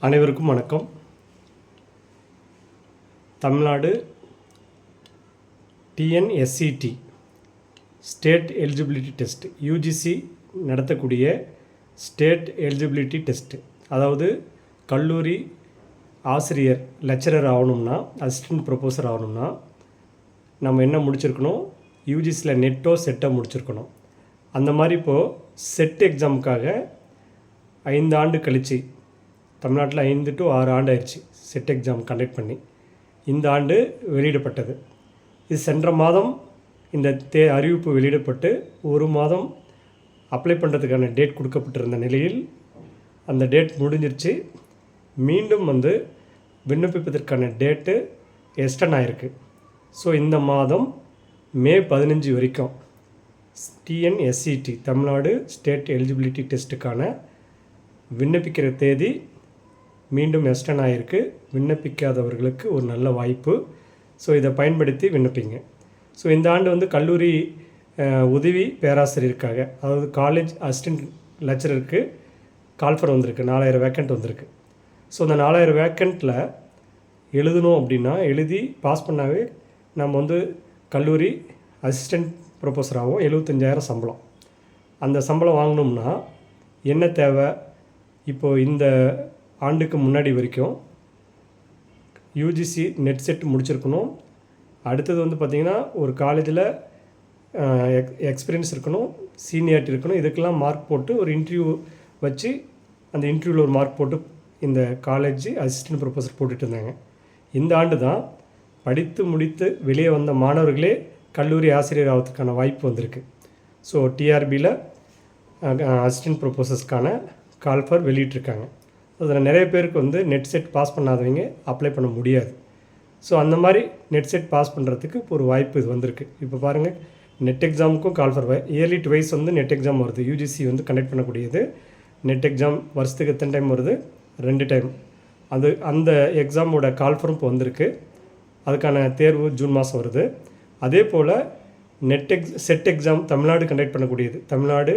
அனைவருக்கும் வணக்கம். Tamil Nadu TNSCT state eligibility test UGC நடத்தக்கூடிய ஸ்டேட் எலிஜிபிலிட்டி டெஸ்ட்டு, அதாவது கல்லூரி ஆசிரியர் லெக்சரர் ஆகணும்னா, அசிஸ்டன்ட் ப்ரொஃபஸர் ஆகணும்னா நம்ம என்ன முடிச்சிருக்கணும்? யூஜிசியில் நெட்டோ செட்டோ முடிச்சிருக்கணும். அந்த மாதிரி இப்போது செட் எக்ஸாமுக்காக 5 ஆண்டு கழித்து, தமிழ்நாட்டில் 5 to 6 ஆண்டு ஆயிடுச்சு செட் எக்ஸாம் கண்டக்ட் பண்ணி, இந்த ஆண்டு வெளியிடப்பட்டது. இது சென்ற மாதம் இந்த அறிவிப்பு வெளியிடப்பட்டு 1 மாதம் அப்ளை பண்ணுறதுக்கான டேட் கொடுக்கப்பட்டிருந்த நிலையில் அந்த டேட் முடிஞ்சிருச்சு. மீண்டும் விண்ணப்பிப்பதற்கான டேட்டு எக்ஸ்டன் ஆகிருக்கு. ஸோ இந்த மாதம் மே 15 வரைக்கும் டிஎன்எஸ்சிடி தமிழ்நாடு ஸ்டேட் எலிஜிபிலிட்டி டெஸ்ட்டுக்கான விண்ணப்பிக்கிற தேதி மீண்டும் எக்ஸ்டன் ஆகிருக்கு. விண்ணப்பிக்காதவர்களுக்கு ஒரு நல்ல வாய்ப்பு. ஸோ இதை பயன்படுத்தி விண்ணப்பிங்க. ஸோ இந்த ஆண்டு கல்லூரி உதவி பேராசிரியருக்காக, அதாவது காலேஜ் அசிஸ்டன்ட் லெக்சரருக்கு கால்ஃபர் வந்திருக்கு. 4000 வேக்கண்ட் வந்திருக்கு. ஸோ அந்த 4000 வேக்கண்ட்டில் எழுதணும் அப்படின்னா, எழுதி பாஸ் பண்ணாவே நம்ம கல்லூரி அசிஸ்டன்ட் ப்ரொஃபஸராகவும் 75,000 சம்பளம். அந்த சம்பளம் வாங்கணும்னா என்ன தேவை? இப்போது இந்த ஆண்டுக்கு முன்னாடி வரைக்கும் யூஜிசி நெட் செட் முடிச்சிருக்கணும். அடுத்தது பார்த்திங்கன்னா, ஒரு காலேஜில் எக்ஸ்பீரியன்ஸ் இருக்கணும், சீனியாரிட்டி இருக்கணும். இதுக்கெல்லாம் மார்க் போட்டு ஒரு இன்டர்வியூ வச்சு அந்த இன்டர்வியூவில் ஒரு மார்க் போட்டு இந்த காலேஜ் அசிஸ்டன்ட் ப்ரொஃபஸர் போட்டுட்டு இருந்தாங்க. இந்த ஆண்டு தான் படித்து முடித்து வெளியே வந்த மாணவர்களே கல்லூரி ஆசிரியர் ஆகிறதுக்கான வாய்ப்பு வந்திருக்கு. ஸோ டிஆர்பியில் அசிஸ்டன்ட் ப்ரொஃபஸர்ஸ்க்கான கால்ஃபர் வெளியிட்டிருக்காங்க. அதில் நிறைய பேருக்கு நெட் செட் பாஸ் பண்ணாதவங்க அப்ளை பண்ண முடியாது. ஸோ அந்த மாதிரி நெட் செட் பாஸ் பண்ணுறதுக்கு இப்போ ஒரு வாய்ப்பு இது வந்திருக்கு. இப்போ பாருங்கள், நெட் எக்ஸாமுக்கும் கால்ஃபர் இயர்லி ட்வைஸ் நெட் எக்ஸாம் வருது. யூஜிசி கண்டக்ட் பண்ணக்கூடியது நெட் எக்ஸாம் வருஷத்துக்கு எத்தனை டைம் வருது? 2 டைம். அந்த எக்ஸாமோட கால்ஃபரும் இப்போ வந்திருக்கு. அதுக்கான தேர்வு ஜூன் மாதம் வருது. அதே போல் செட் எக்ஸாம் தமிழ்நாடு கண்டக்ட் பண்ணக்கூடியது. தமிழ்நாடு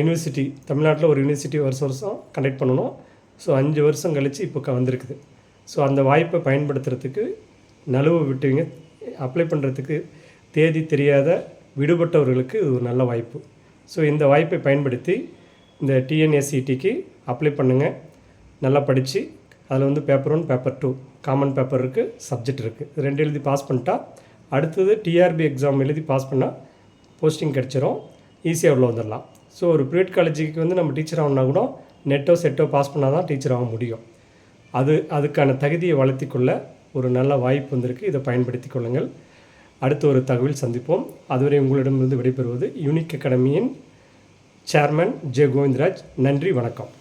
யூனிவர்சிட்டி, தமிழ்நாட்டில் ஒரு யூனிவர்சிட்டி வருஷம் கண்டக்ட் பண்ணணும். ஸோ 5 வருஷம் கழித்து இப்போ வந்திருக்குது. ஸோ அந்த வாய்ப்பை பயன்படுத்துறதுக்கு நழுவு விட்டுவீங்க. அப்ளை பண்ணுறதுக்கு தேதி தெரியாத விடுபட்டவர்களுக்கு இது ஒரு நல்ல வாய்ப்பு. ஸோ இந்த வாய்ப்பை பயன்படுத்தி இந்த டிஎன்எஸ்சிடிக்கு அப்ளை பண்ணுங்கள். நல்லா படித்து அதில் பேப்பர் 1 பேப்பர் 2 காமன் பேப்பர் இருக்குது, சப்ஜெக்ட் இருக்குது. 2 எழுதி பாஸ் பண்ணிட்டா அடுத்தது டிஆர்பி எக்ஸாம் எழுதி பாஸ் பண்ணால் போஸ்டிங் கிடச்சிரும். ஈஸியாக உள்ள வந்துடலாம். ஸோ ஒரு ப்ரைவேட் காலேஜுக்கு நம்ம டீச்சர் ஆகணுன்னா கூட நெட்டோ செட்டோ பாஸ் பண்ணால் தான் டீச்சர் ஆக முடியும். அதுக்கான தகுதியை வளர்த்திக்கொள்ள ஒரு நல்ல வாய்ப்பு வந்திருக்கு. இதை பயன்படுத்தி கொள்ளுங்கள். அடுத்த ஒரு தகவல் சந்திப்போம். அதுவரை உங்களிடமிருந்து விடைபெறுவது யூனிக் அகாடமியின் சேர்மன் ஜே கோவிந்தராஜ். நன்றி, வணக்கம்.